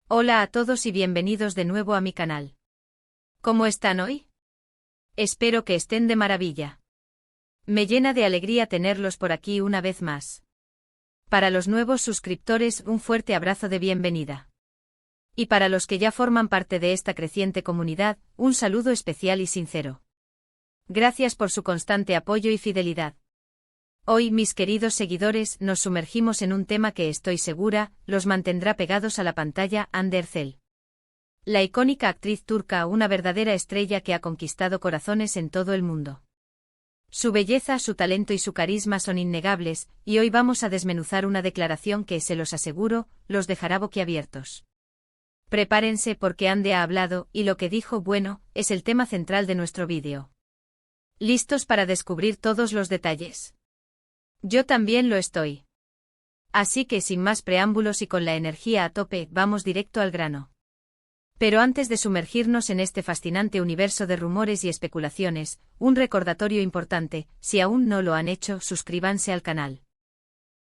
Hola a todos y bienvenidos de nuevo a mi canal. ¿Cómo están hoy? Espero que estén de maravilla. Me llena de alegría tenerlos por aquí una vez más. Para los nuevos suscriptores, un fuerte abrazo de bienvenida. Y para los que ya forman parte de esta creciente comunidad, un saludo especial y sincero. Gracias por su constante apoyo y fidelidad. Hoy, mis queridos seguidores, nos sumergimos en un tema que estoy segura los mantendrá pegados a la pantalla: Hande Erçel. La icónica actriz turca, una verdadera estrella que ha conquistado corazones en todo el mundo. Su belleza, su talento y su carisma son innegables, y hoy vamos a desmenuzar una declaración que, se los aseguro, los dejará boquiabiertos. Prepárense porque Hande ha hablado, y lo que dijo, bueno, es el tema central de nuestro vídeo. ¿Listos para descubrir todos los detalles? Yo también lo estoy. Así que sin más preámbulos y con la energía a tope, vamos directo al grano. Pero antes de sumergirnos en este fascinante universo de rumores y especulaciones, un recordatorio importante: si aún no lo han hecho, suscríbanse al canal.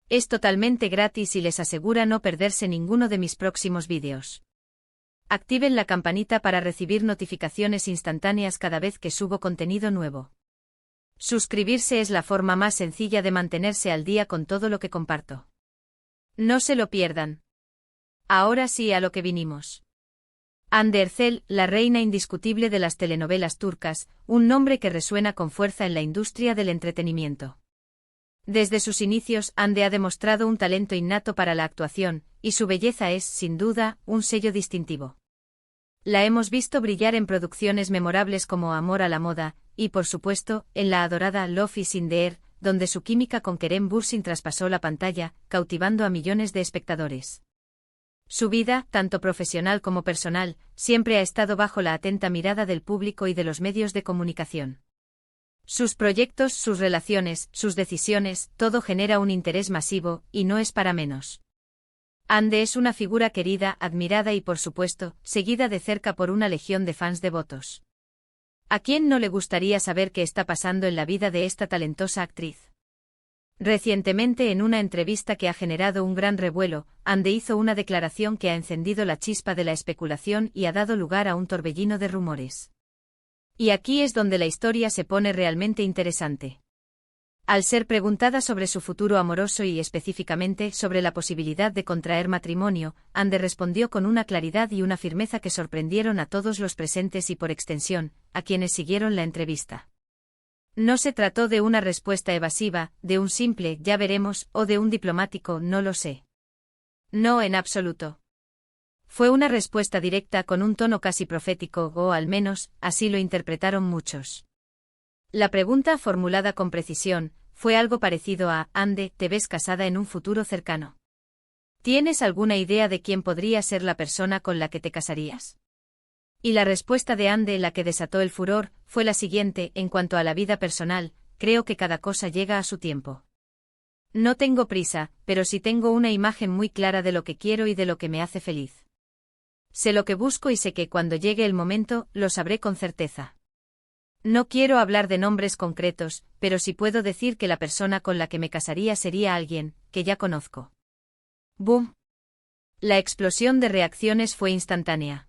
Es totalmente gratis y les asegura no perderse ninguno de mis próximos vídeos. Activen la campanita para recibir notificaciones instantáneas cada vez que subo contenido nuevo. Suscribirse es la forma más sencilla de mantenerse al día con todo lo que comparto. No se lo pierdan. Ahora sí, a lo que vinimos. Hande Erçel, la reina indiscutible de las telenovelas turcas, un nombre que resuena con fuerza en la industria del entretenimiento. Desde sus inicios, Hande ha demostrado un talento innato para la actuación, y su belleza es, sin duda, un sello distintivo. La hemos visto brillar en producciones memorables como Amor a la moda, y por supuesto, en la adorada Love is in the Air, donde su química con Kerem Bürsin traspasó la pantalla, cautivando a millones de espectadores. Su vida, tanto profesional como personal, siempre ha estado bajo la atenta mirada del público y de los medios de comunicación. Sus proyectos, sus relaciones, sus decisiones, todo genera un interés masivo, y no es para menos. Hande es una figura querida, admirada y, por supuesto, seguida de cerca por una legión de fans devotos. ¿A quién no le gustaría saber qué está pasando en la vida de esta talentosa actriz? Recientemente, en una entrevista que ha generado un gran revuelo, Hande hizo una declaración que ha encendido la chispa de la especulación y ha dado lugar a un torbellino de rumores. Y aquí es donde la historia se pone realmente interesante. Al ser preguntada sobre su futuro amoroso y específicamente sobre la posibilidad de contraer matrimonio, Hande respondió con una claridad y una firmeza que sorprendieron a todos los presentes y, por extensión, a quienes siguieron la entrevista. No se trató de una respuesta evasiva, de un simple «ya veremos» o de un diplomático «no lo sé». No, en absoluto. Fue una respuesta directa con un tono casi profético, o al menos, así lo interpretaron muchos. La pregunta, formulada con precisión, fue algo parecido a: Hande, ¿te ves casada en un futuro cercano? ¿Tienes alguna idea de quién podría ser la persona con la que te casarías? Y la respuesta de Hande, la que desató el furor, fue la siguiente: en cuanto a la vida personal, creo que cada cosa llega a su tiempo. No tengo prisa, pero sí tengo una imagen muy clara de lo que quiero y de lo que me hace feliz. Sé lo que busco y sé que cuando llegue el momento, lo sabré con certeza. No quiero hablar de nombres concretos, pero sí puedo decir que la persona con la que me casaría sería alguien que ya conozco. ¡Boom! La explosión de reacciones fue instantánea.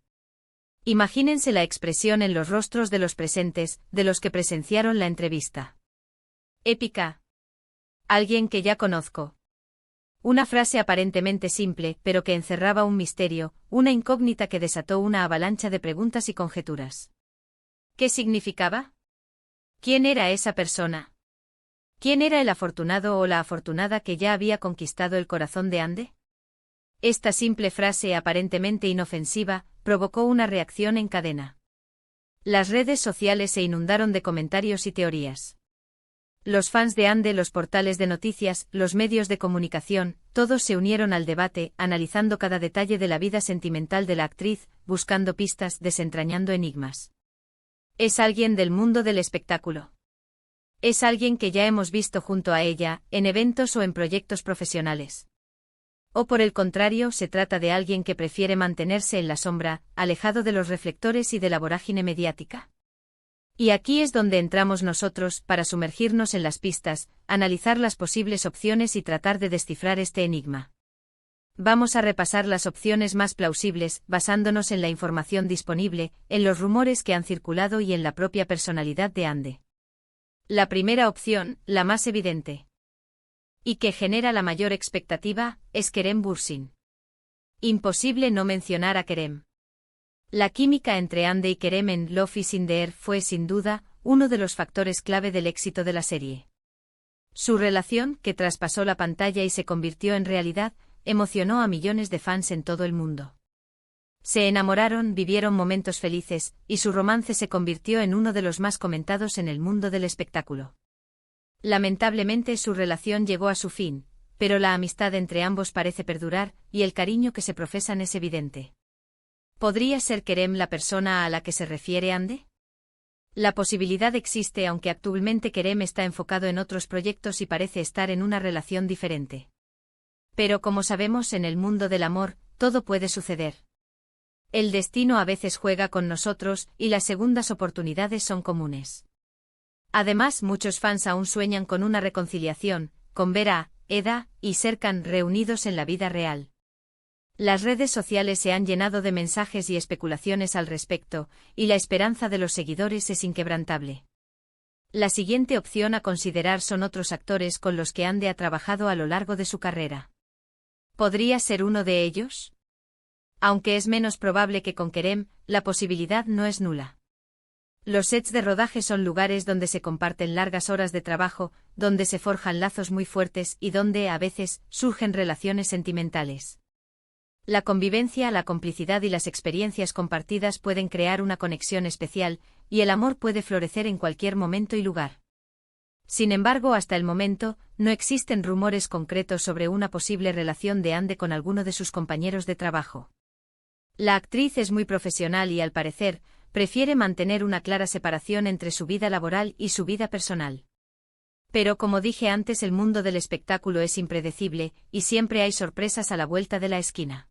Imagínense la expresión en los rostros de los presentes, de los que presenciaron la entrevista. Épica. Alguien que ya conozco. Una frase aparentemente simple, pero que encerraba un misterio, una incógnita que desató una avalancha de preguntas y conjeturas. ¿Qué significaba? ¿Quién era esa persona? ¿Quién era el afortunado o la afortunada que ya había conquistado el corazón de Hande? Esta simple frase, aparentemente inofensiva, provocó una reacción en cadena. Las redes sociales se inundaron de comentarios y teorías. Los fans de Hande, los portales de noticias, los medios de comunicación, todos se unieron al debate, analizando cada detalle de la vida sentimental de la actriz, buscando pistas, desentrañando enigmas. ¿Es alguien del mundo del espectáculo? ¿Es alguien que ya hemos visto junto a ella, en eventos o en proyectos profesionales? ¿O por el contrario, se trata de alguien que prefiere mantenerse en la sombra, alejado de los reflectores y de la vorágine mediática? Y aquí es donde entramos nosotros, para sumergirnos en las pistas, analizar las posibles opciones y tratar de descifrar este enigma. Vamos a repasar las opciones más plausibles, basándonos en la información disponible, en los rumores que han circulado y en la propia personalidad de Ande. La primera opción, la más evidente, y que genera la mayor expectativa, es Kerem Bürsin. Imposible no mencionar a Kerem. La química entre Ande y Kerem en Love is in the Air fue, sin duda, uno de los factores clave del éxito de la serie. Su relación, que traspasó la pantalla y se convirtió en realidad, emocionó a millones de fans en todo el mundo. Se enamoraron, vivieron momentos felices, y su romance se convirtió en uno de los más comentados en el mundo del espectáculo. Lamentablemente su relación llegó a su fin, pero la amistad entre ambos parece perdurar, y el cariño que se profesan es evidente. ¿Podría ser Kerem la persona a la que se refiere Ande? La posibilidad existe, aunque actualmente Kerem está enfocado en otros proyectos y parece estar en una relación diferente. Pero como sabemos, en el mundo del amor, todo puede suceder. El destino a veces juega con nosotros, y las segundas oportunidades son comunes. Además, muchos fans aún sueñan con una reconciliación, con ver a Eda y Serkan reunidos en la vida real. Las redes sociales se han llenado de mensajes y especulaciones al respecto, y la esperanza de los seguidores es inquebrantable. La siguiente opción a considerar son otros actores con los que Ande ha trabajado a lo largo de su carrera. ¿Podría ser uno de ellos? Aunque es menos probable que con Kerem, la posibilidad no es nula. Los sets de rodaje son lugares donde se comparten largas horas de trabajo, donde se forjan lazos muy fuertes y donde, a veces, surgen relaciones sentimentales. La convivencia, la complicidad y las experiencias compartidas pueden crear una conexión especial, y el amor puede florecer en cualquier momento y lugar. Sin embargo, hasta el momento, no existen rumores concretos sobre una posible relación de Ande con alguno de sus compañeros de trabajo. La actriz es muy profesional y, al parecer, prefiere mantener una clara separación entre su vida laboral y su vida personal. Pero como dije antes, el mundo del espectáculo es impredecible, y siempre hay sorpresas a la vuelta de la esquina.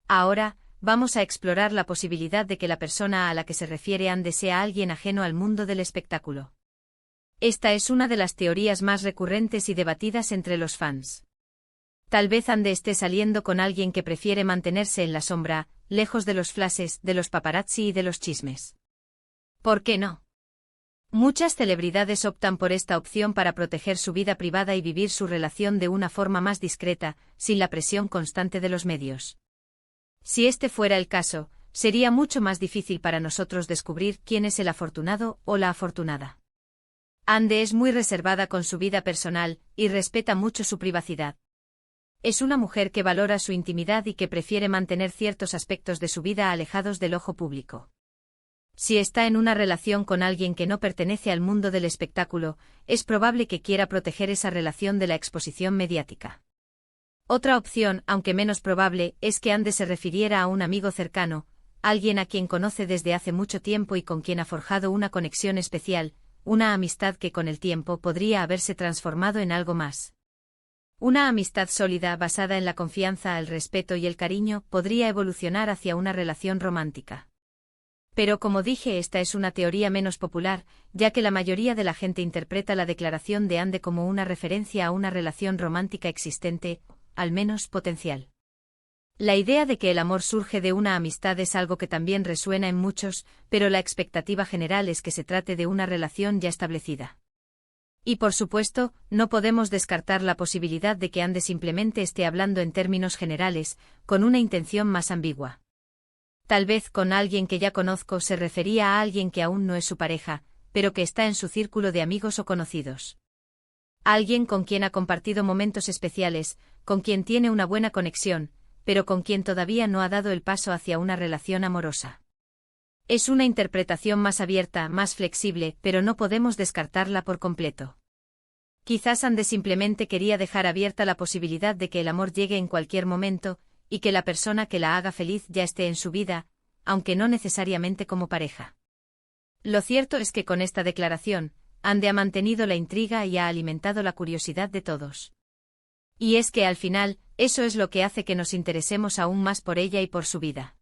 Ahora, vamos a explorar la posibilidad de que la persona a la que se refiere Ande sea alguien ajeno al mundo del espectáculo. Esta es una de las teorías más recurrentes y debatidas entre los fans. Tal vez Ande esté saliendo con alguien que prefiere mantenerse en la sombra, lejos de los flashes, de los paparazzi y de los chismes. ¿Por qué no? Muchas celebridades optan por esta opción para proteger su vida privada y vivir su relación de una forma más discreta, sin la presión constante de los medios. Si este fuera el caso, sería mucho más difícil para nosotros descubrir quién es el afortunado o la afortunada. Ande es muy reservada con su vida personal, y respeta mucho su privacidad. Es una mujer que valora su intimidad y que prefiere mantener ciertos aspectos de su vida alejados del ojo público. Si está en una relación con alguien que no pertenece al mundo del espectáculo, es probable que quiera proteger esa relación de la exposición mediática. Otra opción, aunque menos probable, es que Ande se refiriera a un amigo cercano, alguien a quien conoce desde hace mucho tiempo y con quien ha forjado una conexión especial, una amistad que con el tiempo podría haberse transformado en algo más. Una amistad sólida basada en la confianza, el respeto y el cariño podría evolucionar hacia una relación romántica. Pero como dije, esta es una teoría menos popular, ya que la mayoría de la gente interpreta la declaración de Ande como una referencia a una relación romántica existente, al menos potencial. La idea de que el amor surge de una amistad es algo que también resuena en muchos, pero la expectativa general es que se trate de una relación ya establecida. Y por supuesto, no podemos descartar la posibilidad de que Ande simplemente esté hablando en términos generales, con una intención más ambigua. Tal vez con alguien que ya conozco se refería a alguien que aún no es su pareja, pero que está en su círculo de amigos o conocidos. Alguien con quien ha compartido momentos especiales, con quien tiene una buena conexión, pero con quien todavía no ha dado el paso hacia una relación amorosa. Es una interpretación más abierta, más flexible, pero no podemos descartarla por completo. Quizás Ande simplemente quería dejar abierta la posibilidad de que el amor llegue en cualquier momento, y que la persona que la haga feliz ya esté en su vida, aunque no necesariamente como pareja. Lo cierto es que con esta declaración, Ande ha mantenido la intriga y ha alimentado la curiosidad de todos. Y es que al final, eso es lo que hace que nos interesemos aún más por ella y por su vida.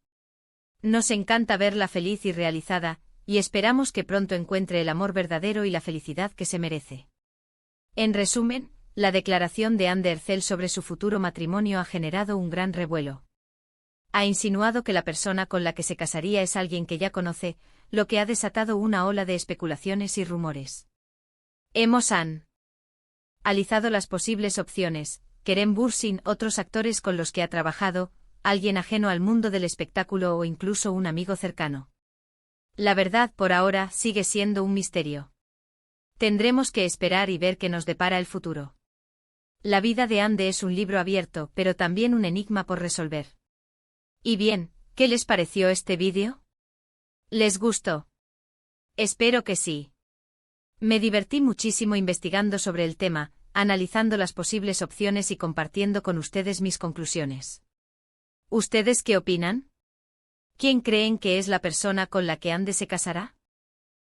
Nos encanta verla feliz y realizada, y esperamos que pronto encuentre el amor verdadero y la felicidad que se merece. En resumen, la declaración de Anne Ercel sobre su futuro matrimonio ha generado un gran revuelo. Ha insinuado que la persona con la que se casaría es alguien que ya conoce, lo que ha desatado una ola de especulaciones y rumores. Hemos analizado las posibles opciones: Kerem Bürsin, otros actores con los que ha trabajado, alguien ajeno al mundo del espectáculo o incluso un amigo cercano. La verdad, por ahora, sigue siendo un misterio. Tendremos que esperar y ver qué nos depara el futuro. La vida de Anne es un libro abierto, pero también un enigma por resolver. Y bien, ¿qué les pareció este vídeo? ¿Les gustó? Espero que sí. Me divertí muchísimo investigando sobre el tema, analizando las posibles opciones y compartiendo con ustedes mis conclusiones. ¿Ustedes qué opinan? ¿Quién creen que es la persona con la que Anne se casará?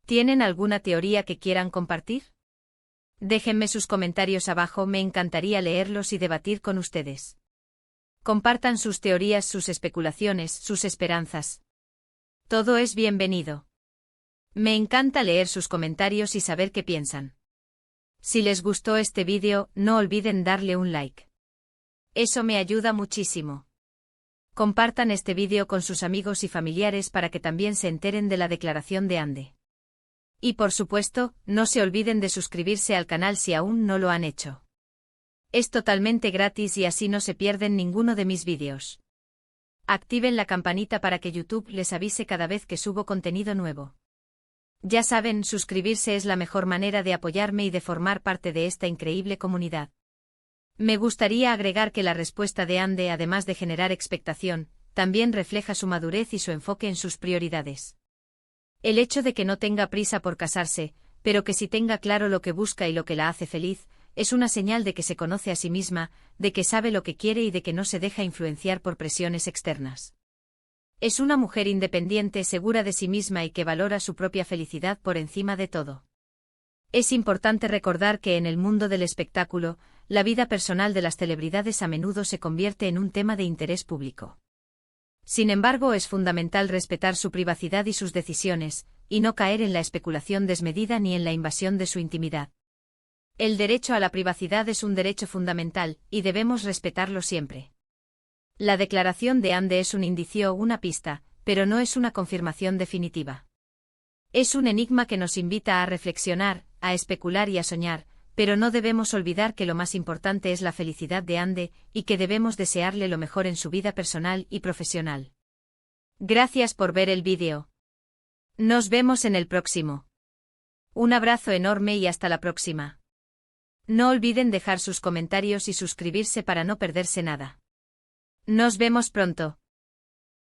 ¿Tienen alguna teoría que quieran compartir? Déjenme sus comentarios abajo, me encantaría leerlos y debatir con ustedes. Compartan sus teorías, sus especulaciones, sus esperanzas. Todo es bienvenido. Me encanta leer sus comentarios y saber qué piensan. Si les gustó este vídeo, no olviden darle un like. Eso me ayuda muchísimo. Compartan este vídeo con sus amigos y familiares para que también se enteren de la declaración de Anne. Y por supuesto, no se olviden de suscribirse al canal si aún no lo han hecho. Es totalmente gratis y así no se pierden ninguno de mis vídeos. Activen la campanita para que YouTube les avise cada vez que subo contenido nuevo. Ya saben, suscribirse es la mejor manera de apoyarme y de formar parte de esta increíble comunidad. Me gustaría agregar que la respuesta de Anne, además de generar expectación, también refleja su madurez y su enfoque en sus prioridades. El hecho de que no tenga prisa por casarse, pero que sí tenga claro lo que busca y lo que la hace feliz, es una señal de que se conoce a sí misma, de que sabe lo que quiere y de que no se deja influenciar por presiones externas. Es una mujer independiente, segura de sí misma y que valora su propia felicidad por encima de todo. Es importante recordar que en el mundo del espectáculo, la vida personal de las celebridades a menudo se convierte en un tema de interés público. Sin embargo, es fundamental respetar su privacidad y sus decisiones, y no caer en la especulación desmedida ni en la invasión de su intimidad. El derecho a la privacidad es un derecho fundamental, y debemos respetarlo siempre. La declaración de Anne es un indicio o una pista, pero no es una confirmación definitiva. Es un enigma que nos invita a reflexionar, a especular y a soñar, pero no debemos olvidar que lo más importante es la felicidad de Anne, y que debemos desearle lo mejor en su vida personal y profesional. Gracias por ver el vídeo. Nos vemos en el próximo. Un abrazo enorme y hasta la próxima. No olviden dejar sus comentarios y suscribirse para no perderse nada. Nos vemos pronto.